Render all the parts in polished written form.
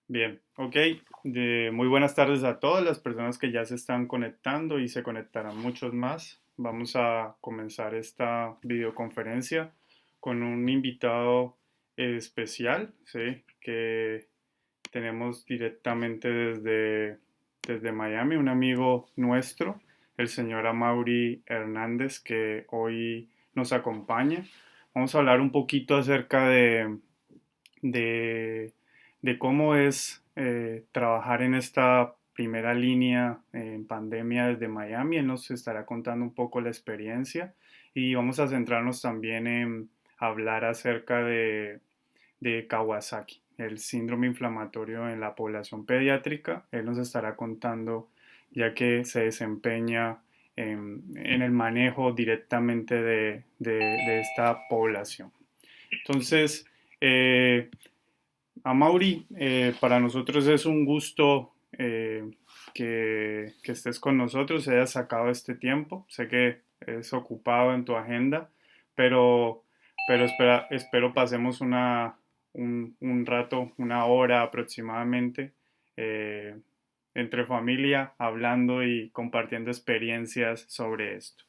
Bien, ok. Muy buenas tardes a todas las personas que ya se están conectando y se conectarán muchos más. Vamos a comenzar esta videoconferencia con un invitado especial, ¿sí? Que tenemos directamente desde Miami, un amigo nuestro, el señor Amaury Hernández, que hoy nos acompaña. Vamos a hablar un poquito acerca de, de cómo es trabajar en esta primera línea en pandemia desde Miami. Él nos estará contando un poco la experiencia y vamos a centrarnos también en hablar acerca de Kawasaki, el síndrome inflamatorio en la población pediátrica. Él nos estará contando ya que se desempeña en el manejo directamente de esta población. Entonces, Amaury, para nosotros es un gusto que estés con nosotros, hayas sacado este tiempo. Sé que es ocupado en tu agenda, pero, espero pasemos un rato, una hora aproximadamente, eh, entre familia, hablando y compartiendo experiencias sobre esto.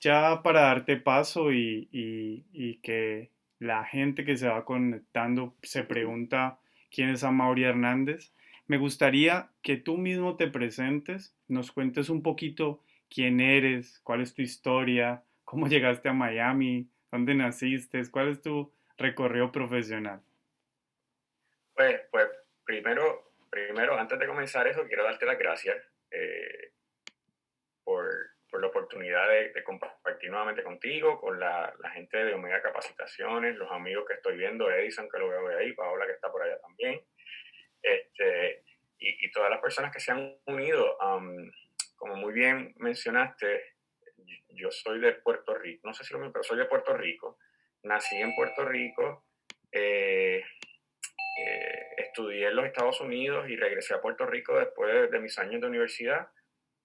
Ya para darte paso y que la gente que se va conectando se pregunta quién es Amaury Hernández, me gustaría que tú mismo te presentes, nos cuentes un poquito quién eres, cuál es tu historia, cómo llegaste a Miami, dónde naciste, cuál es tu recorrido profesional. Pues primero, antes de comenzar eso, quiero darte las gracias eh, por, por la oportunidad de compartir nuevamente contigo, con la gente de Omega Capacitaciones, los amigos que estoy viendo, Edison, que lo veo de ahí, Paola, que está por allá también, este, y todas las personas que se han unido. Como muy bien mencionaste, yo soy de Puerto Rico, no sé si lo mismo, pero soy de Puerto Rico. Nací en Puerto Rico. eh, Estudié en los Estados Unidos y regresé a Puerto Rico después de mis años de universidad.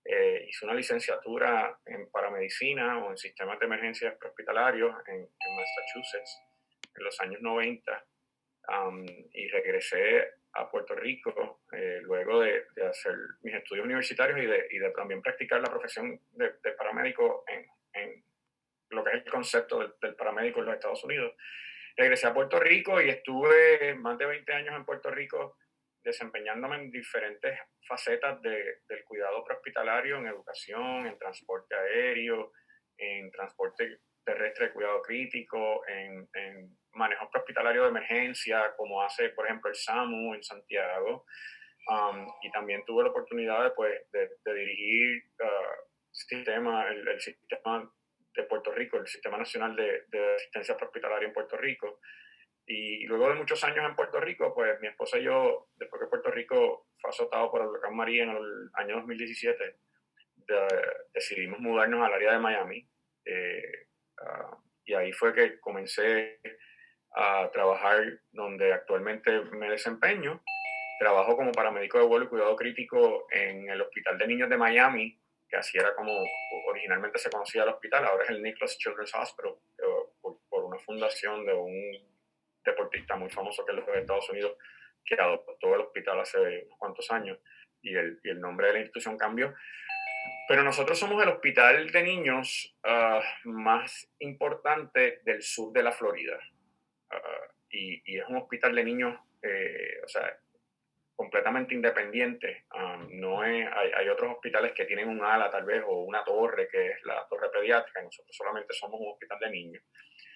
Hice una licenciatura en paramedicina o en sistemas de emergencias hospitalarios en Massachusetts en los años 90, y regresé a Puerto Rico luego de hacer mis estudios universitarios y de también practicar la profesión de paramédico en lo que es el concepto del paramédico en los Estados Unidos. Regresé a Puerto Rico y estuve más de 20 años en Puerto Rico desempeñándome en diferentes facetas del cuidado prehospitalario, en educación, en transporte aéreo, en transporte terrestre de cuidado crítico, en manejo prehospitalario de emergencia, como hace, por ejemplo, el SAMU en Santiago. Y también tuve la oportunidad de dirigir el sistema de Puerto Rico, el Sistema Nacional de Asistencia Prehospitalaria en Puerto Rico. Y luego de muchos años en Puerto Rico, pues mi esposa y yo, después que Puerto Rico fue azotado por el huracán María en el año 2017, decidimos mudarnos al área de Miami. eh, y ahí fue que comencé a trabajar donde actualmente me desempeño. Trabajo como paramédico de vuelo y cuidado crítico en el Hospital de Niños de Miami, que así era como originalmente se conocía el hospital. Ahora es el Nicholas Children's Hospital, por una fundación de un deportista muy famoso que es de los Estados Unidos, que adoptó el hospital hace unos cuantos años, y el nombre de la institución cambió. Pero nosotros somos el hospital de niños más importante del sur de la Florida. Y es un hospital de niños, o sea, completamente independiente. No es, hay otros hospitales que tienen un ala tal vez o una torre, que es la torre pediátrica, y nosotros solamente somos un hospital de niños.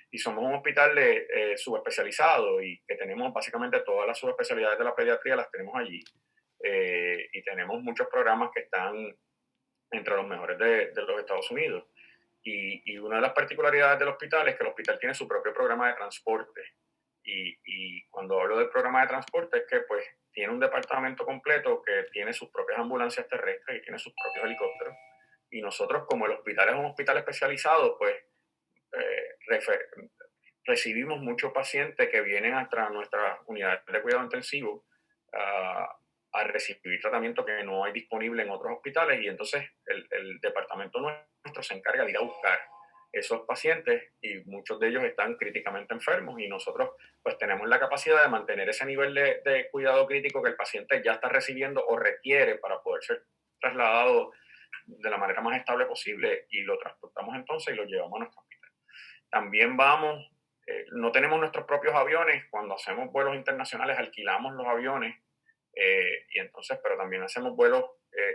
Y somos un hospital subespecializado y que tenemos básicamente todas las subespecialidades de la pediatría, las tenemos allí. Y tenemos muchos programas que están entre los mejores de los Estados Unidos. Y una de las particularidades del hospital es que el hospital tiene su propio programa de transporte. Y cuando hablo del programa de transporte es que pues tiene un departamento completo que tiene sus propias ambulancias terrestres y tiene sus propios helicópteros. Y nosotros, como el hospital es un hospital especializado, pues recibimos muchos pacientes que vienen hasta nuestras unidades de cuidado intensivo a, a recibir tratamiento que no hay disponible en otros hospitales, y entonces el departamento nuestro se encarga de ir a buscar esos pacientes y muchos de ellos están críticamente enfermos y nosotros pues tenemos la capacidad de mantener ese nivel de cuidado crítico que el paciente ya está recibiendo o requiere para poder ser trasladado de la manera más estable posible y lo transportamos entonces y lo llevamos a nuestro hospital. También vamos, no tenemos nuestros propios aviones, cuando hacemos vuelos internacionales alquilamos los aviones y entonces, pero también hacemos vuelos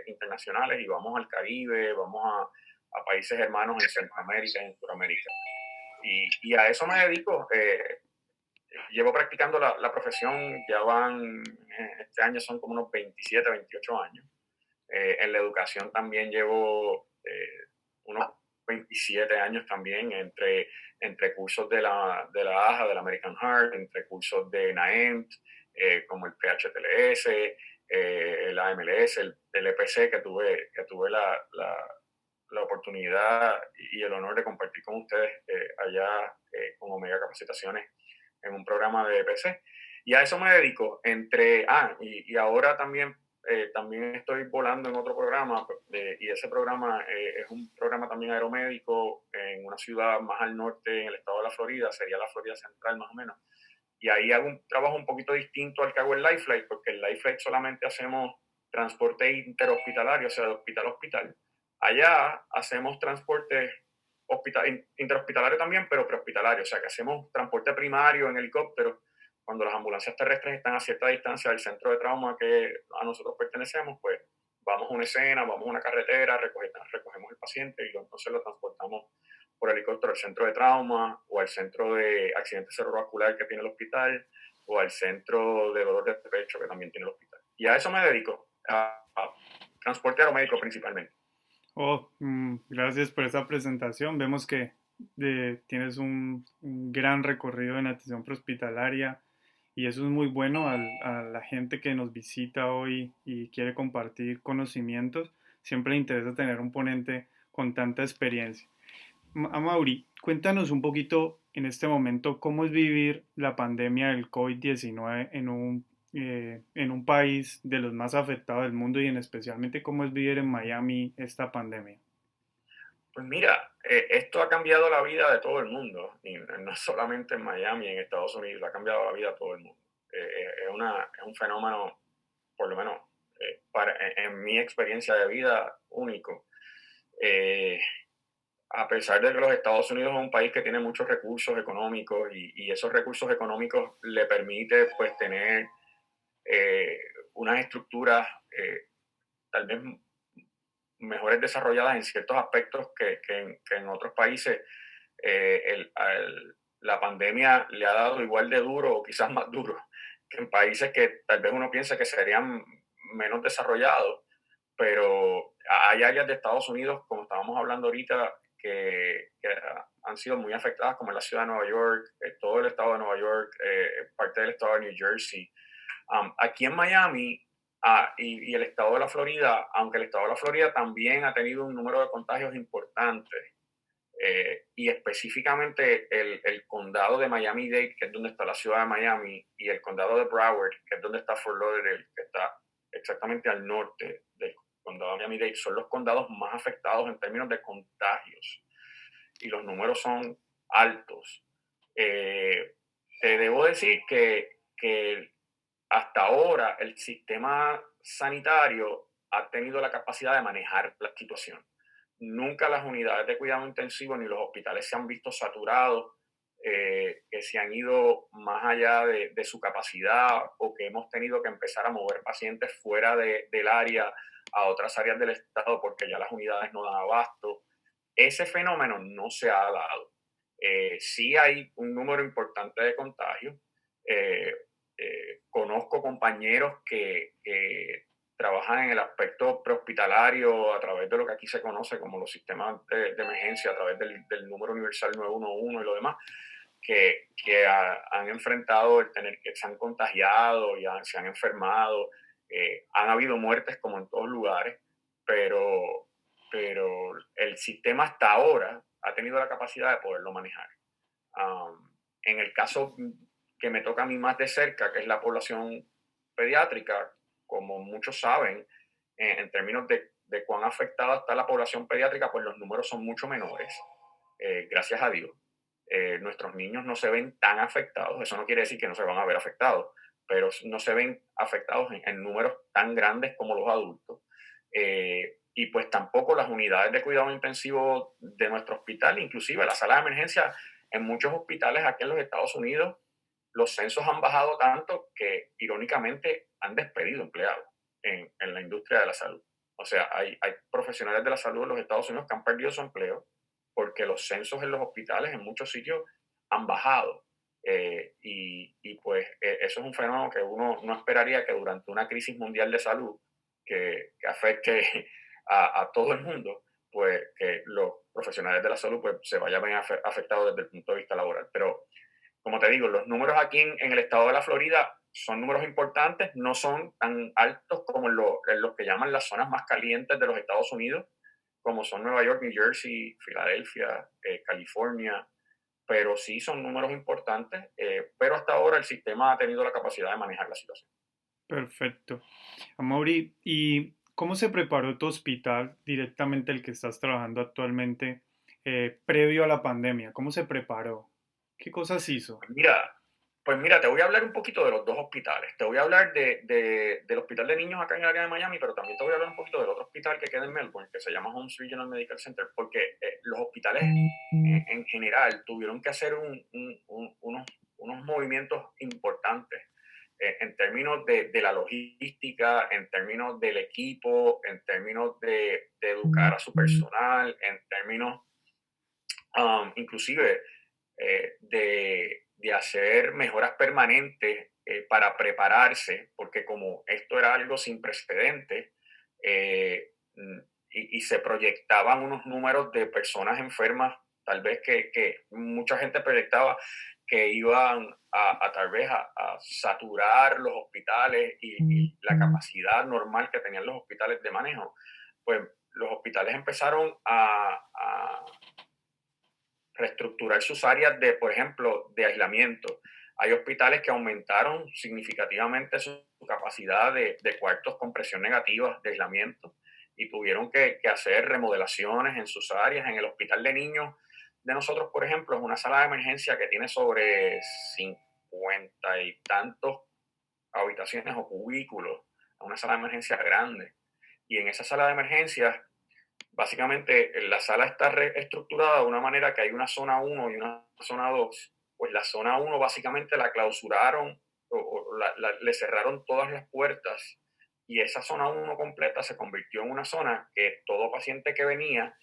internacionales y vamos al Caribe, vamos a países hermanos en Centroamérica y en Sudamérica. Y a eso me dedico. Llevo practicando la profesión, ya este año son como unos 27, 28 años. En la educación también llevo unos 27 años también, entre cursos de la AJA, del American Heart, entre cursos de NAEMT, como el PHTLS, el AMLS, el EPC, que tuve la oportunidad y el honor de compartir con ustedes allá con Omega Capacitaciones en un programa de EPC. Y a eso me dedico, y ahora también estoy volando en otro programa, y ese programa es un programa también aeromédico en una ciudad más al norte, en el estado de la Florida, sería la Florida Central más o menos. Y ahí hago un trabajo un poquito distinto al que hago en LifeFlight, porque en LifeFlight solamente hacemos transporte interhospitalario, o sea, de hospital a hospital. Allá hacemos transporte interhospitalario también, pero prehospitalario, o sea, que hacemos transporte primario en helicóptero cuando las ambulancias terrestres están a cierta distancia del centro de trauma que a nosotros pertenecemos, pues vamos a una escena, vamos a una carretera, recogemos el paciente y entonces lo transportamos por helicóptero al centro de trauma o al centro de accidente cerebrovascular que tiene el hospital o al centro de dolor de pecho que también tiene el hospital. Y a eso me dedico, a transporte aeromédico principalmente. Oh, gracias por esa presentación. Vemos que tienes un gran recorrido en atención prehospitalaria y eso es muy bueno a la gente que nos visita hoy y quiere compartir conocimientos. Siempre le interesa tener un ponente con tanta experiencia. Amaury, cuéntanos un poquito en este momento cómo es vivir la pandemia del COVID-19 en un país de los más afectados del mundo y en especialmente cómo es vivir en Miami esta pandemia. Pues mira, esto ha cambiado la vida de todo el mundo, y no solamente en Miami, en Estados Unidos, ha cambiado la vida de todo el mundo. Es un fenómeno, por lo menos en mi experiencia de vida, único. Eh, a pesar de que los Estados Unidos es un país que tiene muchos recursos económicos y esos recursos económicos le permite pues tener eh, unas estructuras tal vez mejores desarrolladas en ciertos aspectos que en otros países. La pandemia le ha dado igual de duro o quizás más duro que en países que tal vez uno piensa que serían menos desarrollados, pero hay áreas de Estados Unidos, como estábamos hablando ahorita, que han sido muy afectadas, como en la ciudad de Nueva York, todo el estado de Nueva York, parte del estado de New Jersey. Aquí en Miami y el estado de la Florida, aunque el estado de la Florida también ha tenido un número de contagios importante, y específicamente el condado de Miami-Dade, que es donde está la ciudad de Miami, y el condado de Broward, que es donde está Fort Lauderdale, que está exactamente al norte del condado de Miami-Dade, son los condados más afectados en términos de contagios. Y los números son altos. Te debo decir que hasta ahora el sistema sanitario ha tenido la capacidad de manejar la situación. Nunca las unidades de cuidado intensivo ni los hospitales se han visto saturados, que se han ido más allá de su capacidad o que hemos tenido que empezar a mover pacientes fuera del área a otras áreas del estado porque ya las unidades no dan abasto. Ese fenómeno no se ha dado. Sí hay un número importante de contagios. Eh, Conozco compañeros que trabajan en el aspecto prehospitalario a través de lo que aquí se conoce como los sistemas de emergencia, a través del número universal 911 y lo demás, que han enfrentado el tener que se han contagiado, se han enfermado. Han habido muertes como en todos lugares, pero, pero el sistema hasta ahora ha tenido la capacidad de poderlo manejar. En el caso que me toca a mí más de cerca, que es la población pediátrica, como muchos saben, en términos de cuán afectada está la población pediátrica, pues los números son mucho menores. gracias a Dios, nuestros niños no se ven tan afectados. Eso no quiere decir que no se van a ver afectados, pero no se ven afectados en números tan grandes como los adultos. Y pues tampoco las unidades de cuidado intensivo de nuestro hospital, inclusive la sala de emergencia en muchos hospitales aquí en los Estados Unidos, los censos han bajado tanto que irónicamente han despedido empleados en la industria de la salud. O sea, hay profesionales de la salud en los Estados Unidos que han perdido su empleo porque los censos en los hospitales en muchos sitios han bajado. Pues eso es un fenómeno que uno no esperaría que durante una crisis mundial de salud que afecte a todo el mundo, pues que los profesionales de la salud pues, se vayan afectados desde el punto de vista laboral. Pero como te digo, los números aquí en el estado de la Florida son números importantes, no son tan altos como en los que llaman las zonas más calientes de los Estados Unidos, como son Nueva York, New Jersey, Filadelfia, California, pero sí son números importantes, pero hasta ahora el sistema ha tenido la capacidad de manejar la situación. Perfecto. Amaury, ¿y cómo se preparó tu hospital, directamente el que estás trabajando actualmente, previo a la pandemia? ¿Cómo se preparó? ¿Qué cosas hizo? Pues mira, te voy a hablar un poquito de los dos hospitales. Te voy a hablar del hospital de niños acá en el área de Miami, pero también te voy a hablar un poquito del otro hospital que queda en Melbourne, que se llama Holmes Regional Medical Center, porque los hospitales en general tuvieron que hacer unos movimientos importantes en términos de la logística, en términos del equipo, en términos de educar a su personal, en términos inclusive de hacer mejoras permanentes para prepararse, porque como esto era algo sin precedentes, y se proyectaban unos números de personas enfermas, tal vez que mucha gente proyectaba que iban a tal vez a saturar los hospitales y la capacidad normal que tenían los hospitales de manejo, pues los hospitales empezaron a reestructurar sus áreas de, por ejemplo, de aislamiento. Hay hospitales que aumentaron significativamente su capacidad de cuartos con presión negativa de aislamiento y tuvieron que hacer remodelaciones en sus áreas. En el hospital de niños de nosotros, por ejemplo, es una sala de emergencia que tiene sobre 50 y tantos habitaciones o cubículos, una sala de emergencia grande. Y en esa sala de emergencias básicamente la sala está estructurada de una manera que hay una zona uno y una zona 2. Pues la zona uno básicamente la clausuraron le cerraron todas las puertas y esa zona uno completa se convirtió en una zona que todo paciente que venía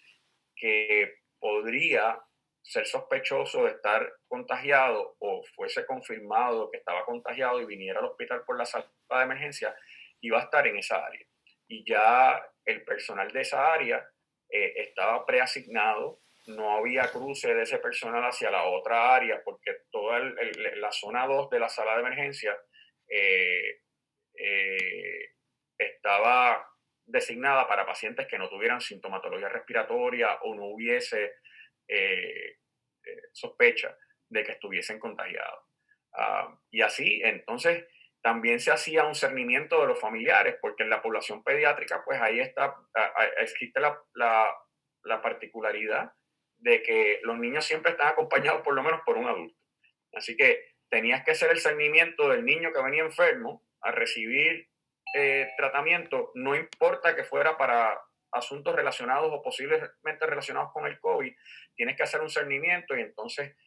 que podría ser sospechoso de estar contagiado o fuese confirmado que estaba contagiado y viniera al hospital por la sala de emergencia, iba a estar en esa área. Y ya el personal de esa área estaba preasignado, no había cruce de ese personal hacia la otra área porque toda la zona 2 de la sala de emergencia eh, eh, estaba designada para pacientes que no tuvieran sintomatología respiratoria o no hubiese eh, sospecha de que estuviesen contagiados. Y así, entonces, también se hacía un cernimiento de los familiares, porque en la población pediátrica, pues ahí está, existe la particularidad de que los niños siempre están acompañados por lo menos por un adulto. Así que tenías que hacer el cernimiento del niño que venía enfermo a recibir tratamiento, no importa que fuera para asuntos relacionados o posiblemente relacionados con el COVID, tienes que hacer un cernimiento y entonces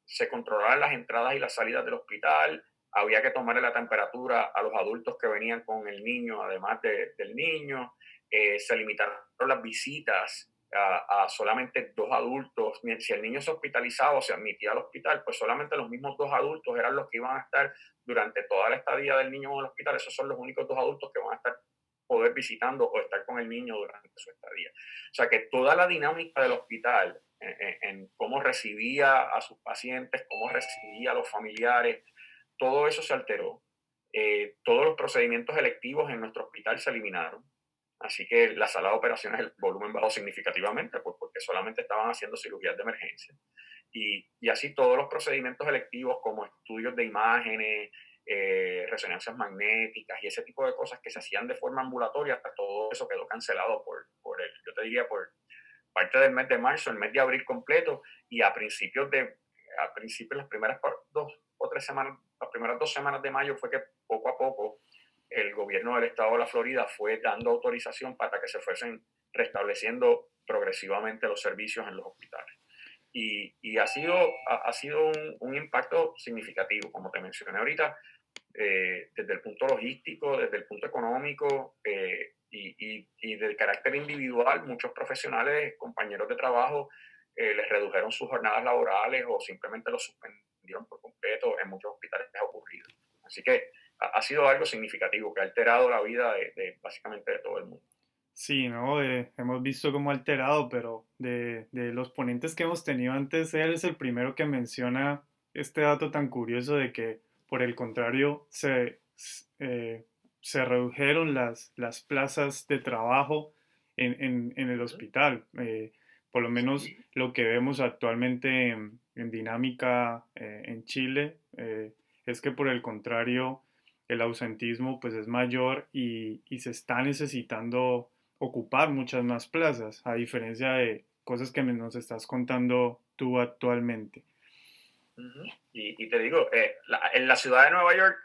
se controlaban las entradas y las salidas del hospital, había que tomarle la temperatura a los adultos que venían con el niño, además del niño, se limitaron las visitas a solamente 2 adultos. Si el niño se hospitalizaba o se admitía al hospital, pues solamente los mismos 2 adultos eran los que iban a estar durante toda la estadía del niño en el hospital. Esos son los únicos 2 adultos que van a estar poder visitando o estar con el niño durante su estadía. O sea que toda la dinámica del hospital en cómo recibía a sus pacientes, cómo recibía a los familiares, todo eso se alteró. Todos los procedimientos electivos en nuestro hospital se eliminaron. Así que la sala de operaciones, el volumen bajó significativamente, pues porque solamente estaban haciendo cirugías de emergencia. Y así todos los procedimientos electivos como estudios de imágenes, resonancias magnéticas y ese tipo de cosas que se hacían de forma ambulatoria, hasta todo eso quedó cancelado yo te diría, parte del mes de marzo, el mes de abril completo, y las primeras 2 o 3 semanas, las primeras 2 semanas de mayo fue que poco a poco el gobierno del estado de la Florida fue dando autorización para que se fuesen restableciendo progresivamente los servicios en los hospitales. Y ha sido un impacto significativo, como te mencioné ahorita, desde el punto logístico, desde el punto económico y del carácter individual. Muchos profesionales, compañeros de trabajo, les redujeron sus jornadas laborales o simplemente los suspendieron por completo. En muchos hospitales ha ocurrido. Así que ha sido algo significativo que ha alterado la vida de básicamente de todo el mundo. Sí, ¿no? Hemos visto cómo ha alterado, pero de los ponentes que hemos tenido antes, él es el primero que menciona este dato tan curioso de que, por el contrario, se redujeron las plazas de trabajo en el hospital. Por lo menos Sí. lo que vemos actualmente en dinámica en Chile es que, por el contrario, el ausentismo pues es mayor y se está necesitando ocupar muchas más plazas, a diferencia de cosas que nos estás contando tú actualmente. Ujú. Y te digo, en la ciudad de Nueva York,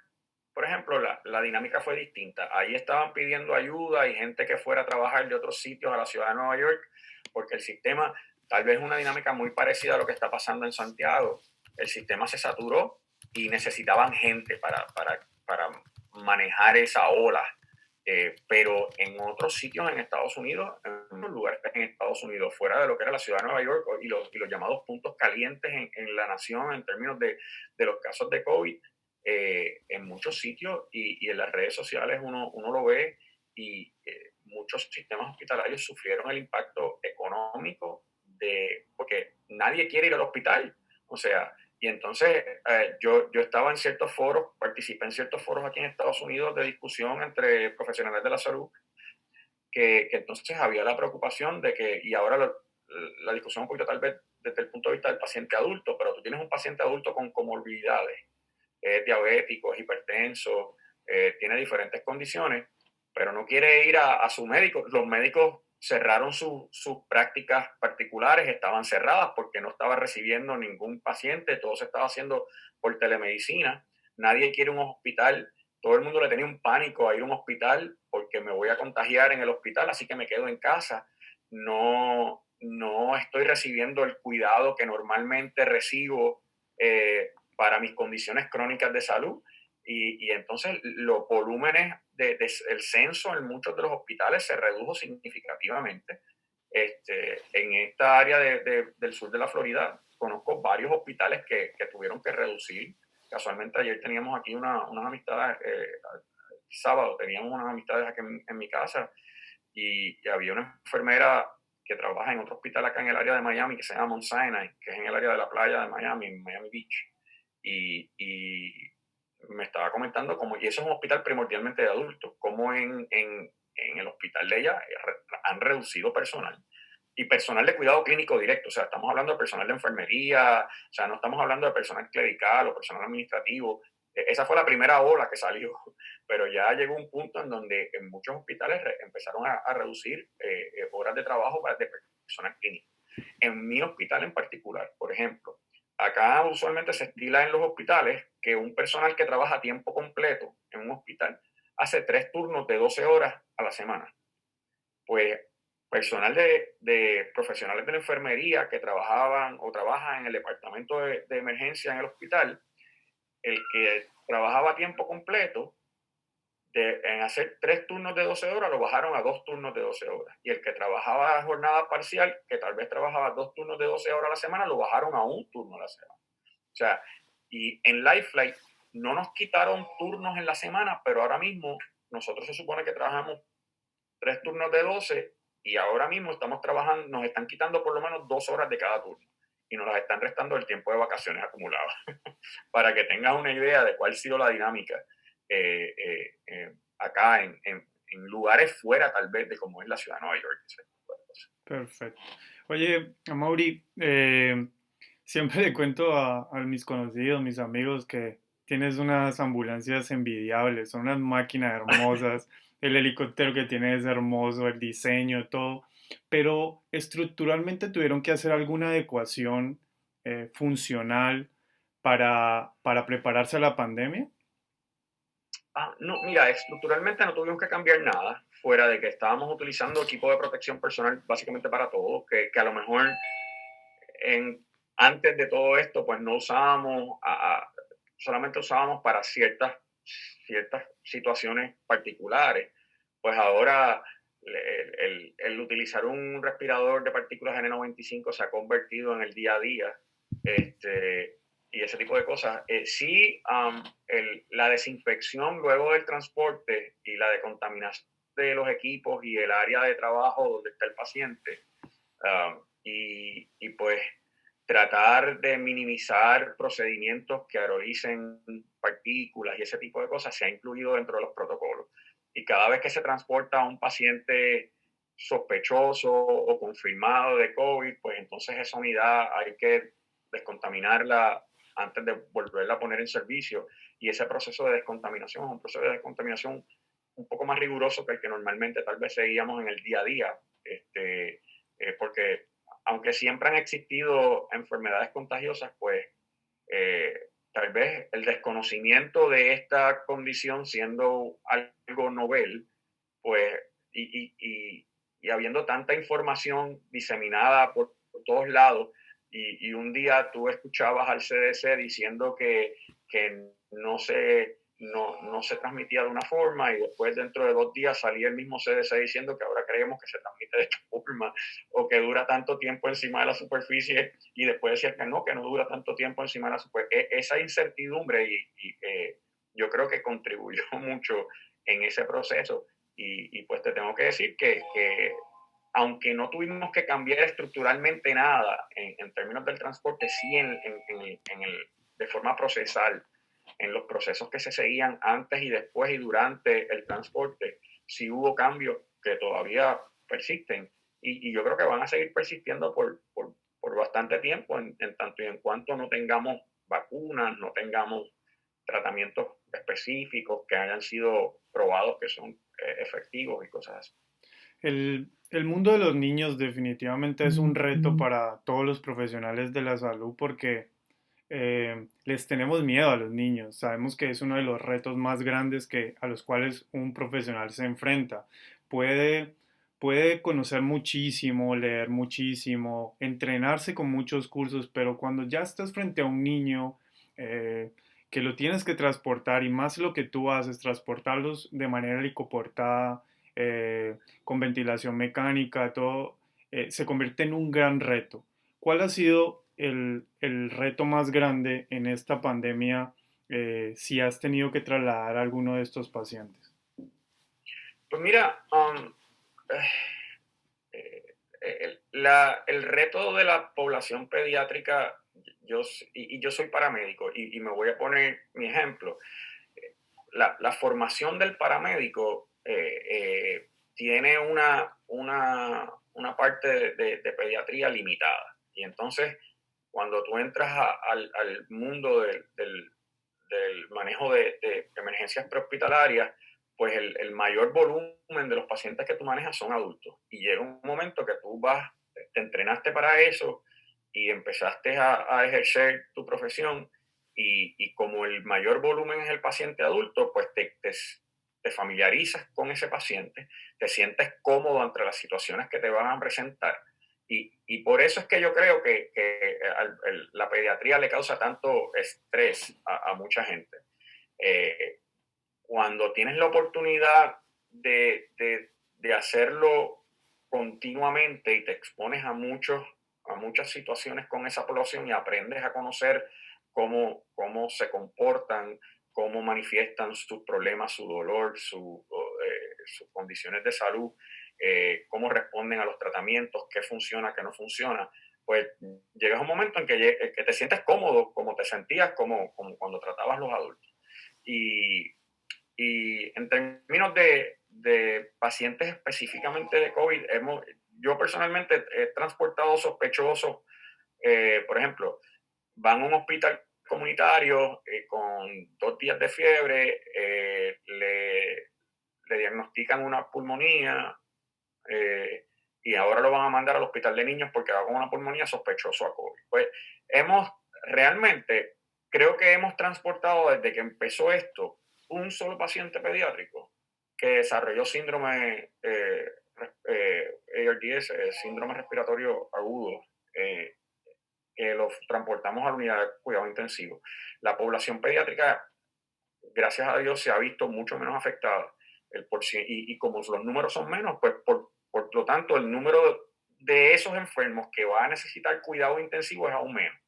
por ejemplo, la dinámica fue distinta. Ahí estaban pidiendo ayuda y gente que fuera a trabajar de otros sitios a la ciudad de Nueva York, porque el sistema, tal vez una dinámica muy parecida a lo que está pasando en Santiago, el sistema se saturó y necesitaban gente para manejar esa ola. Pero en otros sitios en Estados Unidos, en otros lugares en Estados Unidos, fuera de lo que era la ciudad de Nueva York y los llamados puntos calientes en la nación en términos de los casos de COVID, en muchos sitios y en las redes sociales uno lo ve y muchos sistemas hospitalarios sufrieron el impacto económico porque nadie quiere ir al hospital. O sea, y entonces yo estaba en ciertos foros, participé en ciertos foros aquí en Estados Unidos de discusión entre profesionales de la salud, que entonces había la preocupación de que, y ahora la discusión un poquito tal vez desde el punto de vista del paciente adulto, pero tú tienes un paciente adulto con comorbilidades, es diabético, es hipertenso, tiene diferentes condiciones, pero no quiere ir a su médico. Los médicos cerraron sus prácticas particulares, estaban cerradas porque no estaba recibiendo ningún paciente, todo se estaba haciendo por telemedicina, nadie quiere un hospital, todo el mundo le tenía un pánico a ir a un hospital porque me voy a contagiar en el hospital, así que me quedo en casa, no estoy recibiendo el cuidado que normalmente recibo para mis condiciones crónicas de salud. Y entonces los volúmenes del censo en muchos de los hospitales se redujo significativamente. En esta área del sur de la Florida conozco varios hospitales que tuvieron que reducir. Casualmente ayer teníamos aquí unas amistades, sábado teníamos unas amistades aquí en mi casa y había una enfermera que trabaja en otro hospital acá en el área de Miami que se llama Mount Sinai, que es en el área de la playa de Miami, en Miami Beach. Y me estaba comentando cómo, y eso es un hospital primordialmente de adultos, cómo en el hospital de ella han reducido personal. Y personal de cuidado clínico directo, o sea, estamos hablando de personal de enfermería, o sea, no estamos hablando de personal clerical o personal administrativo. Esa fue la primera ola que salió, pero ya llegó un punto en donde en muchos hospitales empezaron a reducir horas de trabajo de personal clínico. En mi hospital en particular, por ejemplo, acá usualmente se estila en los hospitales que un personal que trabaja a tiempo completo en un hospital hace 3 turnos de 12 horas a la semana. Pues personal de profesionales de la enfermería que trabajaban o trabajan en el departamento de emergencia en el hospital, el que trabajaba a tiempo completo, en hacer 3 turnos de 12 horas, lo bajaron a 2 turnos de 12 horas. Y el que trabajaba a jornada parcial, que tal vez trabajaba 2 turnos de 12 horas a la semana, lo bajaron a 1 turno a la semana. O sea, y en Lifelight no nos quitaron turnos en la semana, pero ahora mismo nosotros se supone que trabajamos 3 turnos de 12 y ahora mismo estamos trabajando, nos están quitando por lo menos 2 horas de cada turno y nos las están restando el tiempo de vacaciones acumulado. Para que tengas una idea de cuál ha sido la dinámica acá en lugares fuera tal vez de como es la ciudad de Nueva York. Perfecto. Oye, Mauri, siempre le cuento a mis conocidos, mis amigos, que tienes unas ambulancias envidiables, son unas máquinas hermosas, el helicóptero que tienes es hermoso, el diseño, todo. pero estructuralmente tuvieron que hacer alguna adecuación funcional para prepararse a la pandemia. No, mira, estructuralmente no tuvimos que cambiar nada, fuera de que estábamos utilizando equipo de protección personal básicamente para todo, que a lo mejor en, antes de todo esto, pues no usábamos, solamente usábamos para ciertas situaciones particulares. Pues ahora el utilizar un respirador de partículas N95 se ha convertido en el día a día. Y ese tipo de cosas. Sí, la desinfección luego del transporte y la decontaminación de los equipos y el área de trabajo donde está el paciente, y pues tratar de minimizar procedimientos que aerolicen partículas y ese tipo de cosas se ha incluido dentro de los protocolos. Y cada vez que se transporta a un paciente sospechoso o confirmado de COVID, pues entonces esa unidad hay que descontaminarla antes de volverla a poner en servicio. Y ese proceso de descontaminación es un proceso de descontaminación un poco más riguroso que el que normalmente tal vez seguíamos en el día a día, porque aunque siempre han existido enfermedades contagiosas, pues tal vez el desconocimiento de esta condición siendo algo novel, pues, y habiendo tanta información diseminada por todos lados, y un día tú escuchabas al CDC diciendo que no se transmitía de una forma, y después dentro de 2 días salía el mismo CDC diciendo que ahora creemos que se transmite de esta forma, o que dura tanto tiempo encima de la superficie, y después decía que no dura tanto tiempo encima de la superficie. Esa incertidumbre yo creo que contribuyó mucho en ese proceso. Y pues te tengo que decir que aunque no tuvimos que cambiar estructuralmente nada en términos del transporte, sí de forma procesal, en los procesos que se seguían antes y después y durante el transporte, sí hubo cambios que todavía persisten, y yo creo que van a seguir persistiendo por bastante tiempo, en tanto y en cuanto no tengamos vacunas, no tengamos tratamientos específicos que hayan sido probados que son efectivos y cosas así. El mundo de los niños definitivamente es un reto para todos los profesionales de la salud porque les tenemos miedo a los niños. Sabemos que es uno de los retos más grandes a los cuales un profesional se enfrenta. Puede, puede conocer muchísimo, leer muchísimo, entrenarse con muchos cursos, pero cuando ya estás frente a un niño eh, que lo tienes que transportar y más lo que tú haces, transportarlos de manera helicoportada, con ventilación mecánica, todo, se convierte en un gran reto. ¿Cuál ha sido el reto más grande en esta pandemia si has tenido que trasladar a alguno de estos pacientes? Pues mira, el reto de la población pediátrica, yo soy paramédico, y me voy a poner mi ejemplo. La formación del paramédico tiene una parte de pediatría limitada. Y entonces, cuando tú entras al mundo del manejo de emergencias prehospitalarias, pues el mayor volumen de los pacientes que tú manejas son adultos. Y llega un momento que tú te entrenaste para eso y empezaste a ejercer tu profesión, y como el mayor volumen es el paciente adulto, pues te familiarizas con ese paciente, te sientes cómodo entre las situaciones que te van a presentar. Y por eso es que yo creo que la pediatría le causa tanto estrés a mucha gente. Eh, Cuando tienes la oportunidad de hacerlo continuamente y te expones a muchas situaciones con esa población y aprendes a conocer cómo se comportan, cómo manifiestan sus problemas, su dolor, sus condiciones de salud, cómo responden a los tratamientos, qué funciona, qué no funciona, pues llegas a un momento en que te sientes cómodo, como te sentías como cuando tratabas los adultos. Y, y en términos de pacientes específicamente de COVID, yo personalmente he transportado sospechosos, por ejemplo, van a un hospital comunitario con 2 días de fiebre, le diagnostican una pulmonía, y ahora lo van a mandar al hospital de niños porque va con una pulmonía sospechoso a COVID. Pues realmente, creo que hemos transportado desde que empezó esto un solo paciente pediátrico que desarrolló síndrome ARDS, síndrome respiratorio agudo, eh, que lo transportamos a la unidad de cuidado intensivo. La población pediátrica, gracias a Dios, se ha visto mucho menos afectada. Y como los números son menos, pues por lo tanto el número de esos enfermos que va a necesitar cuidado intensivo es aún menos.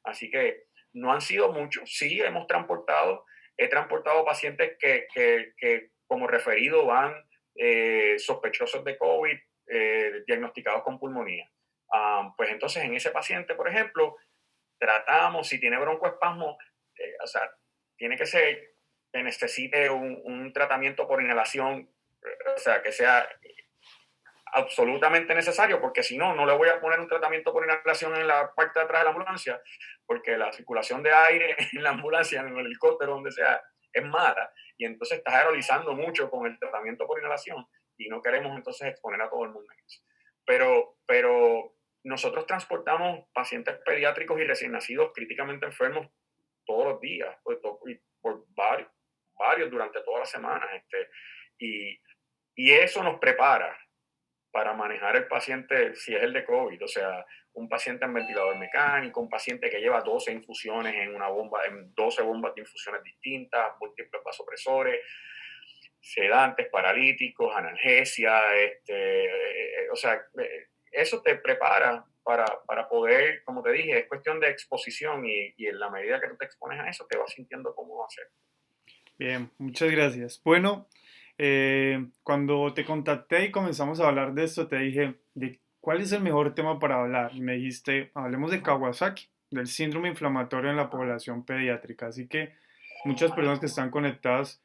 Así que no han sido muchos. Sí, he transportado pacientes que como referido van sospechosos de COVID, diagnosticados con pulmonía. Pues entonces en ese paciente, por ejemplo, tratamos, si tiene broncoespasmo, o sea, tiene que ser que necesite un tratamiento por inhalación, o sea, que sea absolutamente necesario, porque si no, no le voy a poner un tratamiento por inhalación en la parte de atrás de la ambulancia, porque la circulación de aire en la ambulancia, en el helicóptero, donde sea, es mala, y entonces estás aerolizando mucho con el tratamiento por inhalación, y no queremos entonces exponer a todo el mundo en eso. Pero nosotros transportamos pacientes pediátricos y recién nacidos críticamente enfermos todos los días, y por varios durante toda la semana, y eso nos prepara para manejar el paciente si es el de COVID, o sea, un paciente en ventilador mecánico, un paciente que lleva 12 infusiones en una bomba, en 12 bombas de infusiones distintas, múltiples vasopresores, sedantes, paralíticos, analgesia, o sea, eso te prepara para poder, como te dije, es cuestión de exposición y en la medida que tú te expones a eso, te vas sintiendo cómo hacer. Bien, muchas gracias. Bueno, cuando te contacté y comenzamos a hablar de esto, te dije, ¿de cuál es el mejor tema para hablar? Y me dijiste, hablemos de Kawasaki, del síndrome inflamatorio en la población pediátrica. Así que muchas personas que están conectadas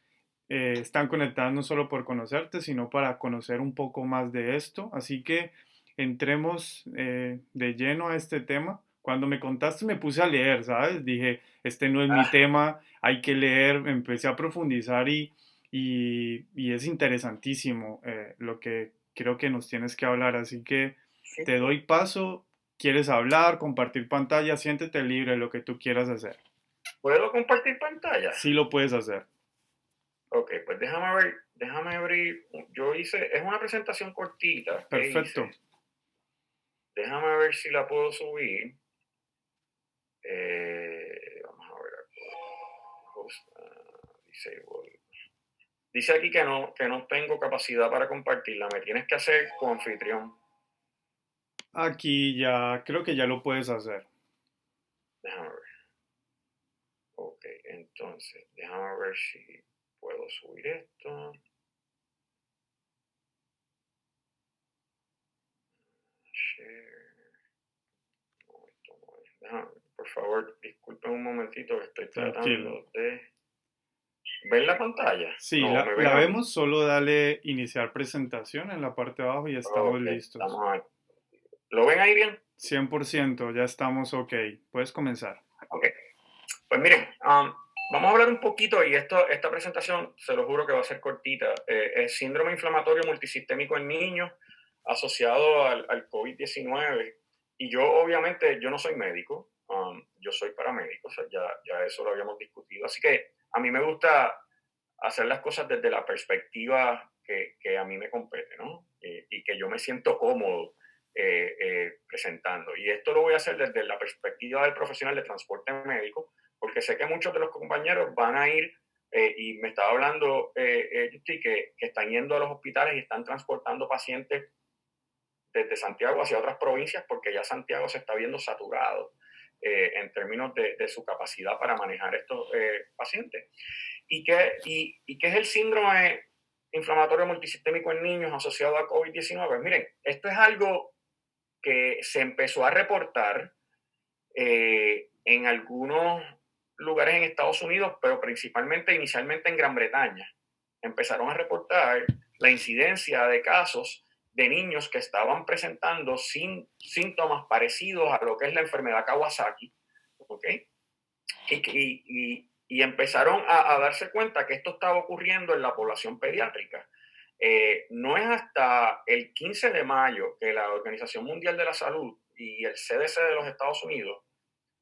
no solo por conocerte, sino para conocer un poco más de esto. Así que entremos de lleno a este tema. Cuando me contaste me puse a leer, ¿sabes? Dije, este no es mi Ah, tema, hay que leer, empecé a profundizar y es interesantísimo lo que creo que nos tienes que hablar. Así que sí, te doy paso, quieres hablar, compartir pantalla, siéntete libre, lo que tú quieras hacer. ¿puedo compartir pantalla? Sí lo puedes hacer. Ok, pues déjame abrir. Yo hice, es una presentación cortita que Perfecto. hice. Déjame ver si la puedo subir. Vamos a ver aquí. Host, disable. Dice aquí que no tengo capacidad para compartirla. Me tienes que hacer como anfitrión. Aquí ya, creo que ya lo puedes hacer. Déjame ver. Ok, entonces, déjame ver si puedo subir esto. Share. No, esto no es. Por favor, disculpen un momentito que estoy Tranquilo. tratando de ver la pantalla. Sí, No, me la ven a mí. vemos, solo dale iniciar presentación en la parte de abajo y estamos Ok, listos. estamos ahí. ¿Lo ven ahí bien? 100%, ya estamos ok. Puedes comenzar. Ok. Pues miren, vamos a hablar un poquito, y esta presentación, se lo juro que va a ser cortita. Es síndrome inflamatorio multisistémico en niños asociado al COVID-19. Y yo, obviamente, yo no soy médico, yo soy paramédico, o sea, ya eso lo habíamos discutido. Así que a mí me gusta hacer las cosas desde la perspectiva que a mí me compete, ¿no? Y que yo me siento cómodo presentando. Y esto lo voy a hacer desde la perspectiva del profesional de transporte médico, porque sé que muchos de los compañeros van a ir, y me estaba hablando que están yendo a los hospitales y están transportando pacientes desde Santiago hacia otras provincias, porque ya Santiago se está viendo saturado en términos de su capacidad para manejar estos pacientes. ¿Y qué es el síndrome inflamatorio multisistémico en niños asociado a COVID-19? Miren, esto es algo que se empezó a reportar en algunos lugares en Estados Unidos, pero principalmente inicialmente en Gran Bretaña. Empezaron a reportar la incidencia de casos de niños que estaban presentando síntomas parecidos a lo que es la enfermedad Kawasaki, ¿ok? Y empezaron a darse cuenta que esto estaba ocurriendo en la población pediátrica. No es hasta el 15 de mayo que la Organización Mundial de la Salud y el CDC de los Estados Unidos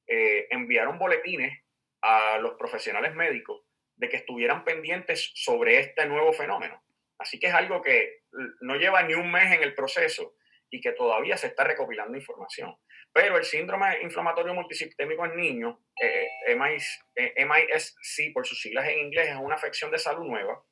enviaron boletines a los profesionales médicos de que estuvieran pendientes sobre este nuevo fenómeno. Así que es algo que no lleva ni un mes en el proceso y que todavía se está recopilando información. Pero el síndrome inflamatorio multisistémico en niños, MIS-C por sus siglas en inglés, es una afección de salud nueva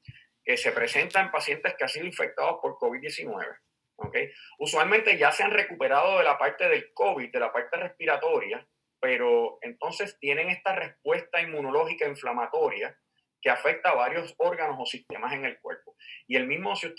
que se presenta en pacientes que han sido infectados por COVID-19. ¿Okay? Usualmente ya se han recuperado de la parte del COVID, de la parte respiratoria, pero entonces tienen esta respuesta inmunológica inflamatoria que afecta a varios órganos o sistemas en el cuerpo. Y el mismo, si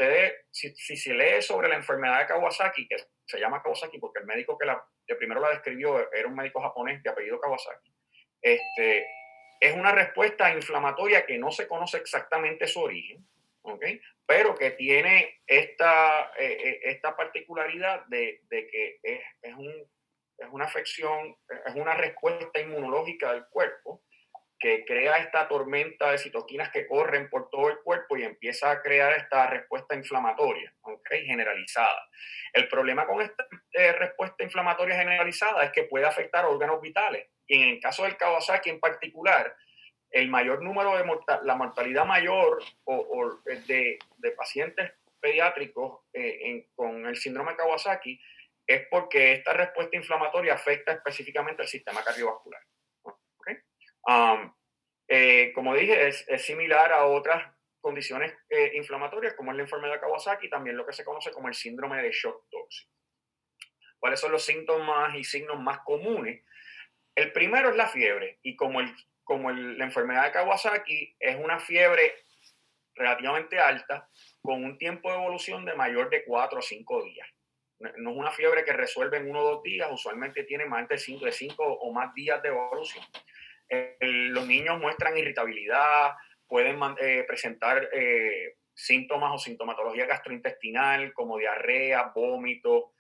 se lee sobre la enfermedad de Kawasaki, que se llama Kawasaki porque el médico que primero la describió era un médico japonés de apellido Kawasaki, es una respuesta inflamatoria que no se conoce exactamente su origen, ¿okay? Pero que tiene esta particularidad de que es una afección, es una respuesta inmunológica del cuerpo que crea esta tormenta de citoquinas que corren por todo el cuerpo y empieza a crear esta respuesta inflamatoria, ¿okay? Generalizada. El problema con esta respuesta inflamatoria generalizada es que puede afectar órganos vitales. Y en el caso del Kawasaki en particular, el mayor número de la mortalidad mayor de pacientes pediátricos con el síndrome de Kawasaki es porque esta respuesta inflamatoria afecta específicamente el sistema cardiovascular. ¿Okay? Como dije, es similar a otras condiciones inflamatorias como es la enfermedad de Kawasaki, también lo que se conoce como el síndrome de shock tóxico. ¿Cuáles son los síntomas y signos más comunes? El primero es la fiebre y la enfermedad de Kawasaki es una fiebre relativamente alta con un tiempo de evolución de mayor de 4 o 5 días. No es una fiebre que resuelve en 1 o 2 días, usualmente tiene más de 5 o más días de evolución. Los niños muestran irritabilidad, pueden presentar síntomas o sintomatología gastrointestinal como diarrea, vómito,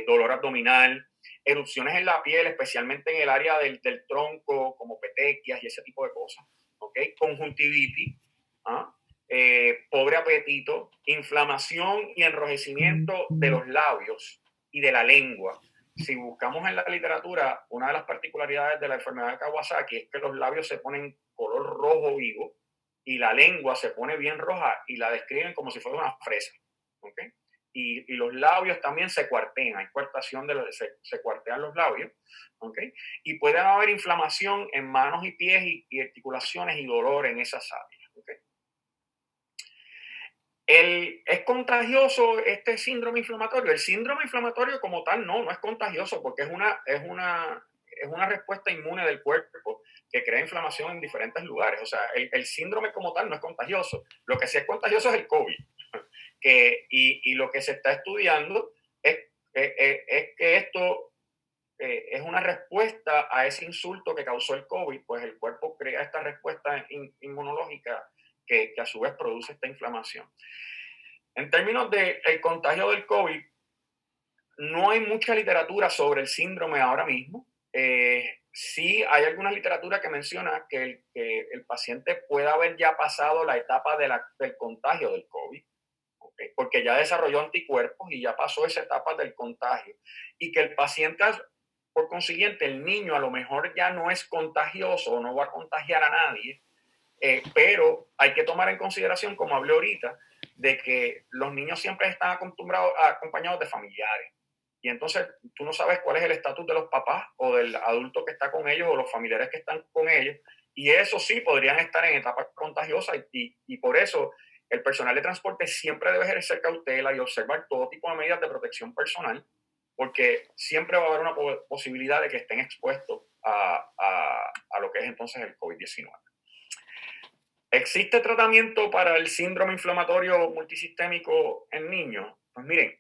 dolor abdominal, erupciones en la piel, especialmente en el área del tronco, como petequias y ese tipo de cosas. ¿Okay? Conjuntivitis, pobre apetito, inflamación y enrojecimiento de los labios y de la lengua. Si buscamos en la literatura, una de las particularidades de la enfermedad de Kawasaki es que los labios se ponen color rojo vivo y la lengua se pone bien roja y la describen como si fuera una fresa. ¿Okay? Y los labios también se cuartean, hay cuartación, se cuartean los labios. ¿Okay? Y puede haber inflamación en manos y pies y articulaciones y dolor en esas áreas. ¿Okay? ¿Es contagioso este síndrome inflamatorio? El síndrome inflamatorio como tal no es contagioso porque es una respuesta inmune del cuerpo que crea inflamación en diferentes lugares. O sea, el síndrome como tal no es contagioso. Lo que sí es contagioso es el COVID. Y lo que se está estudiando es que esto es una respuesta a ese insulto que causó el COVID, pues el cuerpo crea esta respuesta inmunológica que a su vez produce esta inflamación. En términos del contagio del COVID, no hay mucha literatura sobre el síndrome ahora mismo. Sí hay alguna literatura que menciona que el paciente puede haber ya pasado la etapa del contagio del COVID, ¿okay? Porque ya desarrolló anticuerpos y ya pasó esa etapa del contagio. Y que el paciente, por consiguiente, el niño a lo mejor ya no es contagioso o no va a contagiar a nadie, pero hay que tomar en consideración, como hablé ahorita, de que los niños siempre están acompañados de familiares. Y entonces tú no sabes cuál es el estatus de los papás o del adulto que está con ellos o los familiares que están con ellos. Y eso sí podrían estar en etapas contagiosas y por eso el personal de transporte siempre debe ejercer cautela y observar todo tipo de medidas de protección personal, porque siempre va a haber una posibilidad de que estén expuestos a lo que es entonces el COVID-19. ¿Existe tratamiento para el síndrome inflamatorio multisistémico en niños? Pues miren,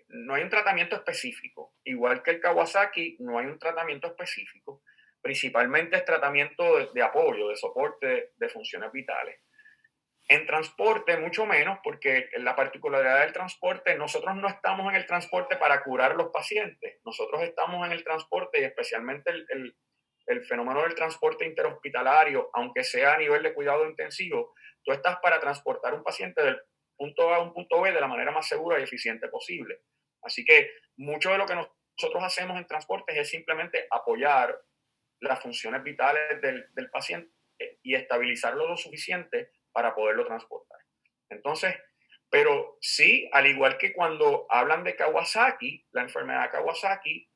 no hay un tratamiento específico. Igual que el Kawasaki, no hay un tratamiento específico. Principalmente es tratamiento de apoyo, de soporte de funciones vitales. En transporte, mucho menos, porque la particularidad del transporte, nosotros no estamos en el transporte para curar los pacientes. Nosotros estamos en el transporte y especialmente el fenómeno del transporte interhospitalario, aunque sea a nivel de cuidado intensivo, tú estás para transportar un paciente punto A a un punto B de la manera más segura y eficiente posible. Así que mucho de lo que nosotros hacemos en transportes es simplemente apoyar las funciones vitales del paciente y estabilizarlo lo suficiente para poderlo transportar. Entonces, pero sí, al igual que cuando hablan de Kawasaki, la enfermedad de Kawasaki,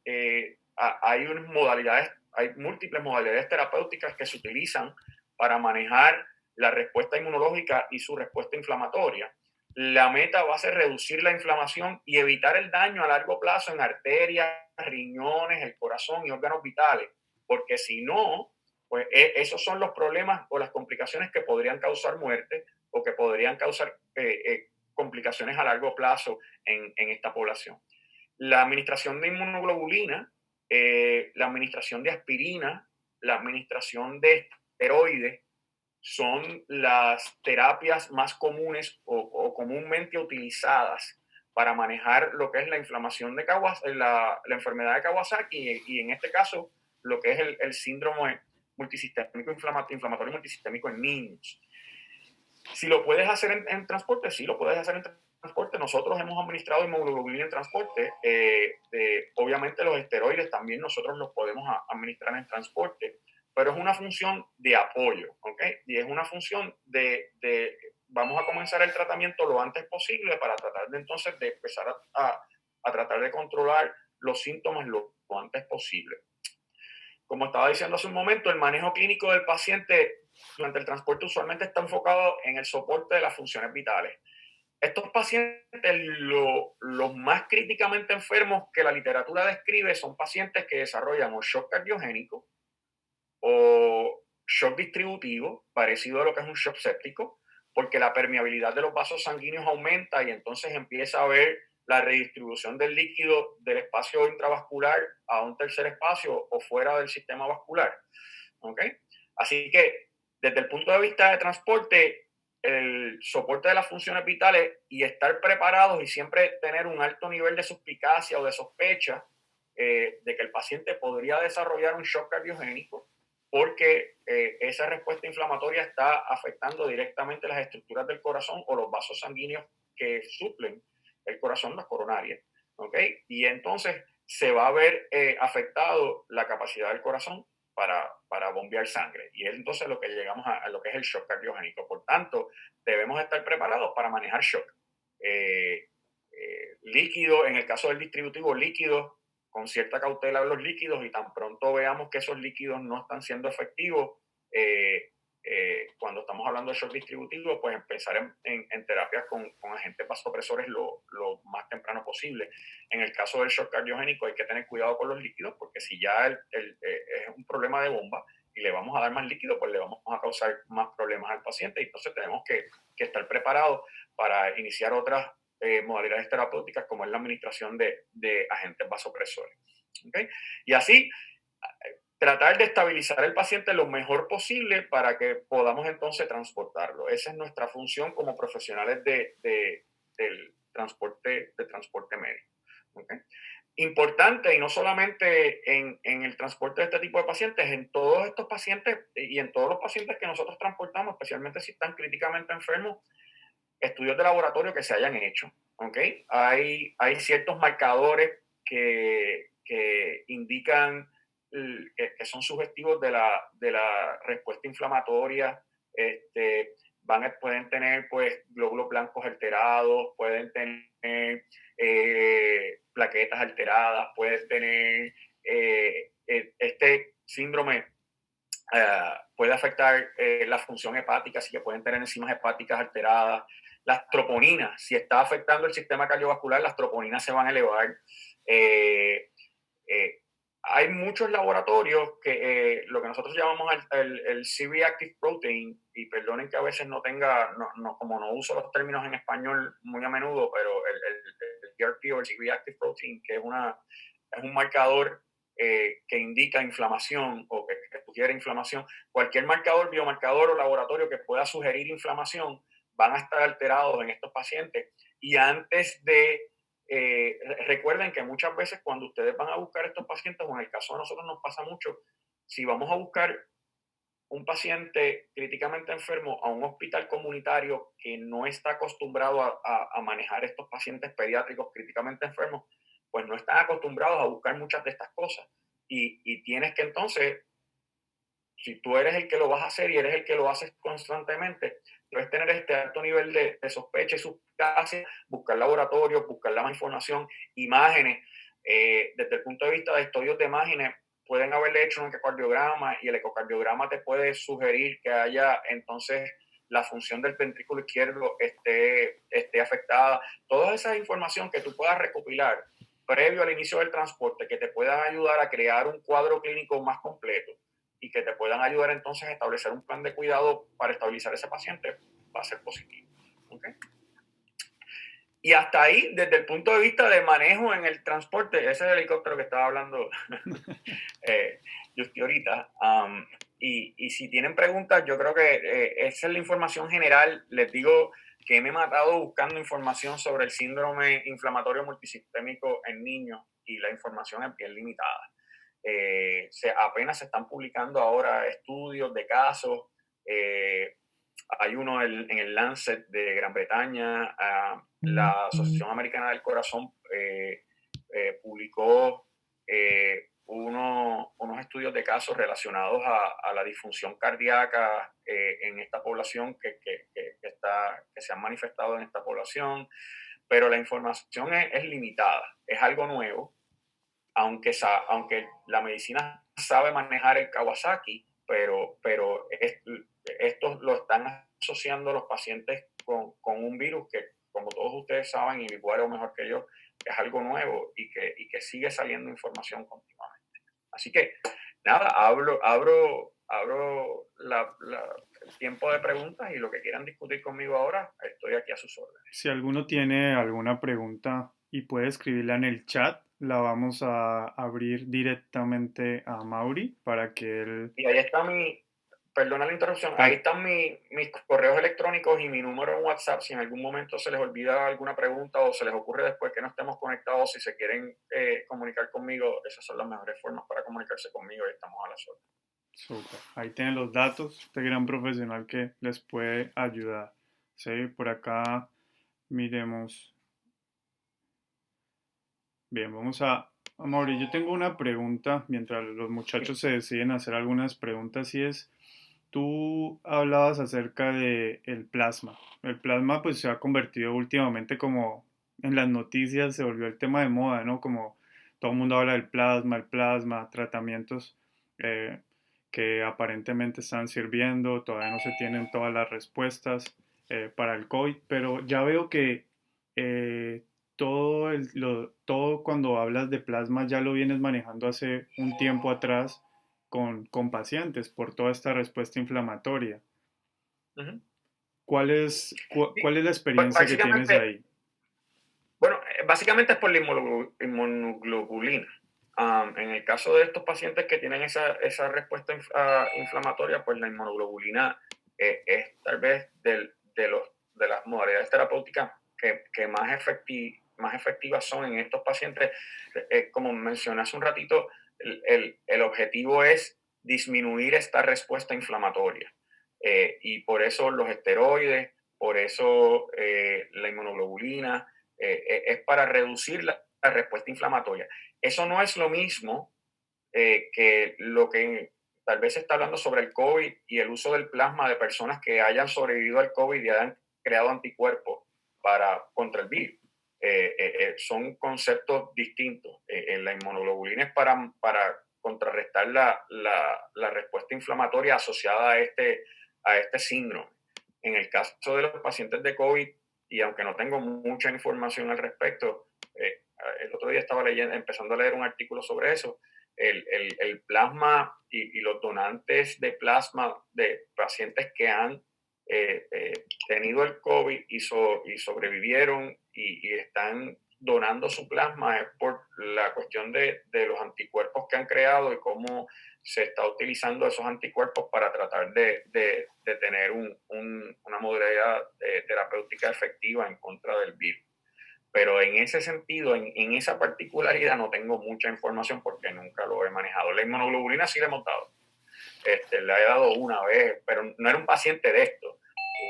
hay unas modalidades, hay múltiples modalidades terapéuticas que se utilizan para manejar la respuesta inmunológica y su respuesta inflamatoria. La meta va a ser reducir la inflamación y evitar el daño a largo plazo en arterias, riñones, el corazón y órganos vitales, porque si no, pues esos son los problemas o las complicaciones que podrían causar muerte o que podrían causar complicaciones a largo plazo en esta población. La administración de inmunoglobulina, la administración de aspirina, la administración de esteroides son las terapias más comunes o comúnmente utilizadas para manejar lo que es la inflamación de Kawasaki, la enfermedad de Kawasaki y en este caso lo que es el síndrome multisistémico inflamatorio multisistémico en niños. Si lo puedes hacer en transporte, sí lo puedes hacer en transporte. Nosotros hemos administrado inmunoglobulina en transporte. Obviamente los esteroides también nosotros los podemos administrar en transporte, pero es una función de apoyo, ¿ok? Y es una función vamos a comenzar el tratamiento lo antes posible para tratar de entonces de empezar a tratar de controlar los síntomas lo antes posible. Como estaba diciendo hace un momento, el manejo clínico del paciente durante el transporte usualmente está enfocado en el soporte de las funciones vitales. Estos pacientes, los más críticamente enfermos que la literatura describe, son pacientes que desarrollan o shock cardiogénico o shock distributivo, parecido a lo que es un shock séptico, porque la permeabilidad de los vasos sanguíneos aumenta y entonces empieza a haber la redistribución del líquido del espacio intravascular a un tercer espacio o fuera del sistema vascular. ¿Okay? Así que desde el punto de vista de transporte, el soporte de las funciones vitales y estar preparados y siempre tener un alto nivel de suspicacia o de sospecha de que el paciente podría desarrollar un shock cardiogénico porque esa respuesta inflamatoria está afectando directamente las estructuras del corazón o los vasos sanguíneos que suplen el corazón, las coronarias. ¿Okay? Y entonces se va a ver afectado la capacidad del corazón para bombear sangre. Y es entonces lo que llegamos a lo que es el shock cardiogénico. Por tanto, debemos estar preparados para manejar shock. Líquido, en el caso del distributivo, líquidos, con cierta cautela de los líquidos y tan pronto veamos que esos líquidos no están siendo efectivos, cuando estamos hablando de shock distributivo, pues empezar en terapias con agentes vasopresores lo más temprano posible. En el caso del shock cardiogénico hay que tener cuidado con los líquidos porque si ya es un problema de bomba y le vamos a dar más líquido, pues le vamos a causar más problemas al paciente y entonces tenemos que estar preparados para iniciar otras modalidades terapéuticas como es la administración de agentes vasopresores. ¿Okay? Y así tratar de estabilizar el paciente lo mejor posible para que podamos entonces transportarlo. Esa es nuestra función como profesionales del transporte médico. ¿Okay? Importante, y no solamente en el transporte de este tipo de pacientes, en todos estos pacientes y en todos los pacientes que nosotros transportamos, especialmente si están críticamente enfermos, estudios de laboratorio que se hayan hecho. ¿Okay? Hay ciertos marcadores que indican que son sugestivos de la respuesta inflamatoria. Pueden tener pues glóbulos blancos alterados, pueden tener plaquetas alteradas, pueden tener este síndrome puede afectar la función hepática, así que pueden tener enzimas hepáticas alteradas. Las troponinas, si está afectando el sistema cardiovascular, las troponinas se van a elevar. Hay muchos laboratorios que lo que nosotros llamamos el C-reactive protein, y perdonen que a veces como no uso los términos en español muy a menudo, pero el CRP o el C-reactive protein, que es un marcador que indica inflamación o que sugiere inflamación, cualquier marcador, biomarcador o laboratorio que pueda sugerir inflamación van a estar alterados en estos pacientes. Y antes de recuerden que muchas veces cuando ustedes van a buscar estos pacientes, o en el caso de nosotros nos pasa mucho, si vamos a buscar un paciente críticamente enfermo a un hospital comunitario que no está acostumbrado a manejar estos pacientes pediátricos críticamente enfermos, pues no están acostumbrados a buscar muchas de estas cosas. Y tienes que entonces, si tú eres el que lo vas a hacer y eres el que lo haces constantemente, debes tener este alto nivel de sospecha y suspicacia, buscar laboratorios, buscar la más información, imágenes. Desde el punto de vista de estudios de imágenes, pueden haberle hecho un ecocardiograma y el ecocardiograma te puede sugerir que haya entonces la función del ventrículo izquierdo esté afectada. Toda esa información que tú puedas recopilar previo al inicio del transporte, que te puedan ayudar a crear un cuadro clínico más completo y que te puedan ayudar entonces a establecer un plan de cuidado para estabilizar ese paciente, va a ser positivo. ¿Okay? Y hasta ahí, desde el punto de vista de manejo en el transporte, ese es el helicóptero que estaba hablando yo estoy ahorita. Y si tienen preguntas, yo creo que esa es la información general. Les digo que me he matado buscando información sobre el síndrome inflamatorio multisistémico en niños y la información es bien limitada. Apenas se están publicando ahora estudios de casos. Hay uno en el Lancet de Gran Bretaña. La Asociación Americana del Corazón publicó unos estudios de casos relacionados a la disfunción cardíaca en esta población que se han manifestado en esta población, pero la información es limitada, es algo nuevo, aunque la medicina sabe manejar el Kawasaki, pero estos lo están asociando los pacientes con un virus que, como todos ustedes saben, y Guaro mejor que yo, es algo nuevo y que sigue saliendo información continuamente. Así que, nada, abro el tiempo de preguntas y lo que quieran discutir conmigo ahora, estoy aquí a sus órdenes. Si alguno tiene alguna pregunta y puede escribirla en el chat, la vamos a abrir directamente a Mauri para que él... Y ahí está perdona la interrupción, ahí Ah, están mis correos electrónicos y mi número en WhatsApp. Si en algún momento se les olvida alguna pregunta o se les ocurre después que no estemos conectados, si se quieren comunicar conmigo, esas son las mejores formas para comunicarse conmigo y estamos a las órdenes. súper. Ahí tienen los datos, este gran profesional que les puede ayudar. Sí, por acá miremos. Bien, vamos a Mauri. Yo tengo una pregunta mientras los muchachos se deciden hacer algunas preguntas y es, tú hablabas acerca de el plasma. El plasma pues se ha convertido últimamente como en las noticias, se volvió el tema de moda, ¿no? Como todo el mundo habla del plasma, el plasma, tratamientos eh, que aparentemente están sirviendo, todavía no se tienen todas las respuestas para el COVID, pero ya veo que eh, todo cuando hablas de plasma ya lo vienes manejando hace un tiempo atrás con pacientes por toda esta respuesta inflamatoria. Uh-huh. ¿Cuál es la Pues experiencia que tienes ahí? básicamente es por la inmunoglobulina. En el caso de estos pacientes que tienen esa respuesta inflamatoria, pues la inmunoglobulina es tal vez de las modalidades terapéuticas que más efectivas son en estos pacientes. Como mencioné hace un ratito, el objetivo es disminuir esta respuesta inflamatoria. Y por eso los esteroides, por eso la inmunoglobulina, es para reducir la respuesta inflamatoria. Eso no es lo mismo que lo que tal vez se está hablando sobre el COVID y el uso del plasma de personas que hayan sobrevivido al COVID y hayan creado anticuerpos contra el virus. Son conceptos distintos. La inmunoglobulina es para contrarrestar la respuesta inflamatoria asociada a este síndrome. En el caso de los pacientes de COVID, y aunque no tengo mucha información al respecto, el otro día estaba empezando a leer un artículo sobre eso. El plasma y los donantes de plasma de pacientes que han tenido el COVID y sobrevivieron y están donando su plasma es por la cuestión de los anticuerpos que han creado y cómo se está utilizando esos anticuerpos para tratar de tener una modalidad terapéutica efectiva en contra del virus. Pero en ese sentido, en esa particularidad, no tengo mucha información porque nunca lo he manejado. La inmunoglobulina sí la hemos dado. le he dado una vez, pero no era un paciente de esto,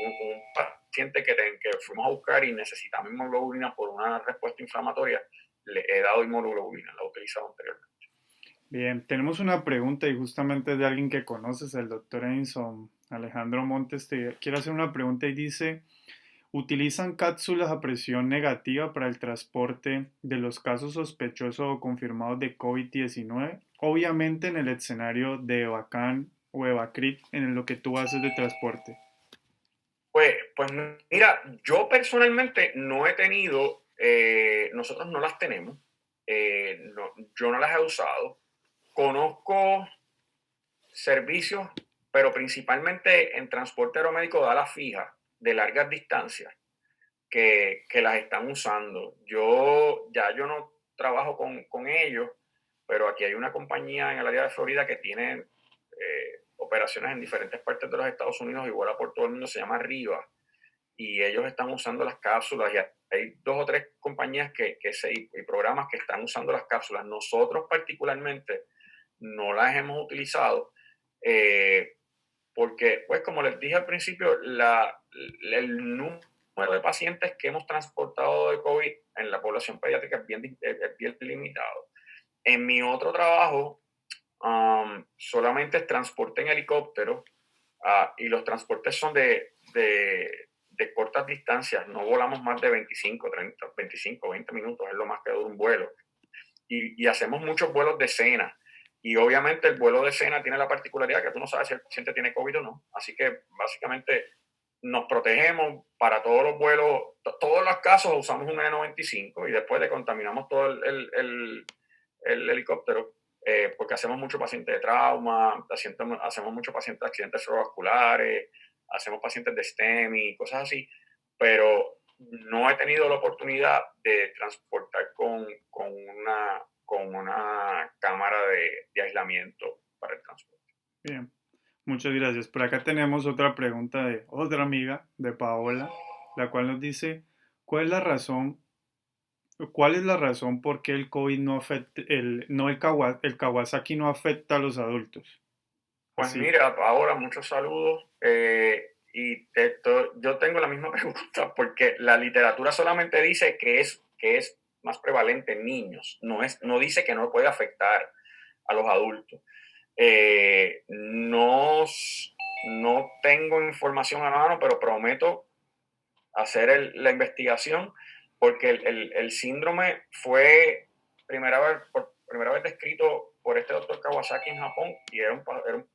un paciente que fuimos a buscar y necesitamos inmunoglobulina por una respuesta inflamatoria, le he dado inmunoglobulina, la he utilizado anteriormente. Bien, tenemos una pregunta y justamente es de alguien que conoces, el doctor Enson Alejandro Montes, te quiere hacer una pregunta y dice, ¿utilizan cápsulas a presión negativa para el transporte de los casos sospechosos o confirmados de COVID-19? Obviamente en el escenario de Evacan o Evacrit, en lo que tú haces de transporte. Pues mira, yo personalmente no he tenido, nosotros no las tenemos, yo no las he usado. Conozco servicios, pero principalmente en transporte aeromédico de ala fija, de largas distancias, que las están usando. Yo no trabajo con ellos, pero aquí hay una compañía en el área de Florida que tiene operaciones en diferentes partes de los Estados Unidos y vuela por todo el mundo, se llama Riva, y ellos están usando las cápsulas y hay 2 o 3 compañías y programas que están usando las cápsulas. Nosotros particularmente no las hemos utilizado porque, pues como les dije al principio, el número de pacientes que hemos transportado de COVID en la población pediátrica es bien limitado. En mi otro trabajo, solamente es transporte en helicóptero y los transportes son de cortas distancias, no volamos más de 25, 30, 25, 20 minutos, es lo más que dura un vuelo. Y hacemos muchos vuelos de cena. Y obviamente el vuelo de cena tiene la particularidad que tú no sabes si el paciente tiene COVID o no. Así que básicamente nos protegemos para todos los vuelos, todos los casos usamos un N95 y después le contaminamos todo el helicóptero porque hacemos mucho paciente de trauma, hacemos mucho paciente de accidentes cerebrovasculares, hacemos pacientes de STEMI, cosas así, pero no he tenido la oportunidad de transportar con una cámara de aislamiento para el transporte. Bien, muchas gracias. Por acá tenemos otra pregunta de otra amiga, de Paola, la cual nos dice, ¿cuál es la razón ¿cuál es la razón por qué el COVID no afecta, el Kawasaki no afecta a los adultos? Pues Así, mira, ahora muchos saludos. Yo tengo la misma pregunta porque la literatura solamente dice que es más prevalente en niños, no dice que no puede afectar a los adultos. No tengo información a mano, pero prometo hacer la investigación porque el síndrome fue por primera vez descrito por este doctor Kawasaki en Japón y era un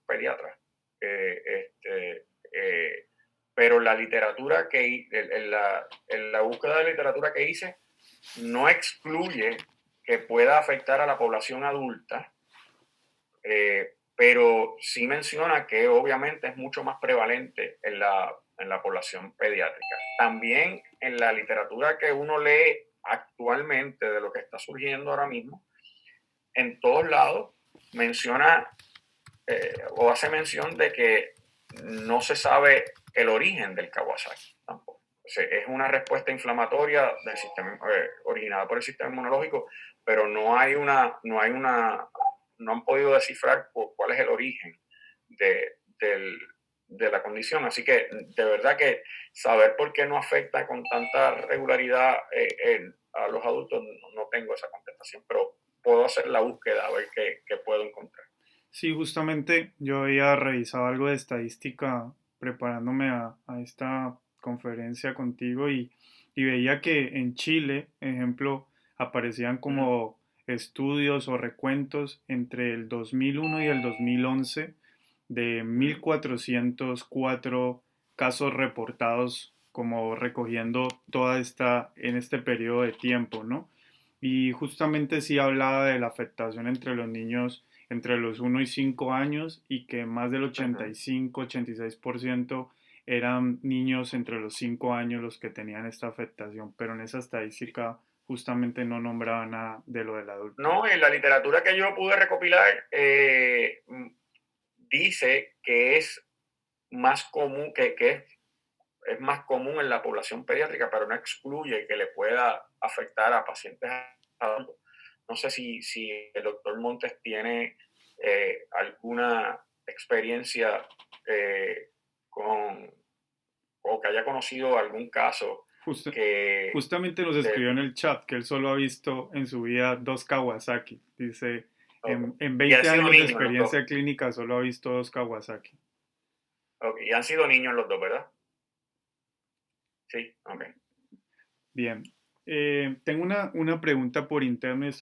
pediatra. Eh, este, eh, pero la literatura en la búsqueda de literatura que hice no excluye que pueda afectar a la población adulta, pero sí menciona que obviamente es mucho más prevalente en la población pediátrica. También en la literatura que uno lee actualmente de lo que está surgiendo ahora mismo, en todos lados menciona o hace mención de que no se sabe el origen del Kawasaki tampoco. O sea, es una respuesta inflamatoria del sistema, originada por el sistema inmunológico, pero no han podido descifrar cuál es el origen de, de la condición. Así que de verdad que saber por qué no afecta con tanta regularidad a los adultos, no tengo esa contestación, pero puedo hacer la búsqueda a ver qué puedo encontrar. sí, justamente yo había revisado algo de estadística preparándome a esta conferencia contigo y veía que en Chile, ejemplo, aparecían como estudios o recuentos entre el 2001 y el 2011 de 1.404 casos reportados como recogiendo toda esta en este periodo de tiempo, ¿no? Y justamente sí hablaba de la afectación entre los niños entre los 1 y 5 años y que más del 85-86% eran niños entre los 5 años los que tenían esta afectación, pero en esa estadística justamente no nombraba nada de lo del adulto. No, en la literatura que yo pude recopilar dice que es más común, es más común en la población pediátrica, pero no excluye que le pueda afectar a pacientes adultos. No sé si el doctor Montes tiene alguna experiencia o que haya conocido algún caso Justo- que Justamente nos escribió en el chat que él solo ha visto en su vida dos Kawasaki. Dice, okay. en Y han 20 sido años de niños los dos. experiencia clínica solo ha visto dos Kawasaki. Okay. Y han sido niños los dos, ¿verdad? Sí, ok. Bien. Tengo una pregunta por interno.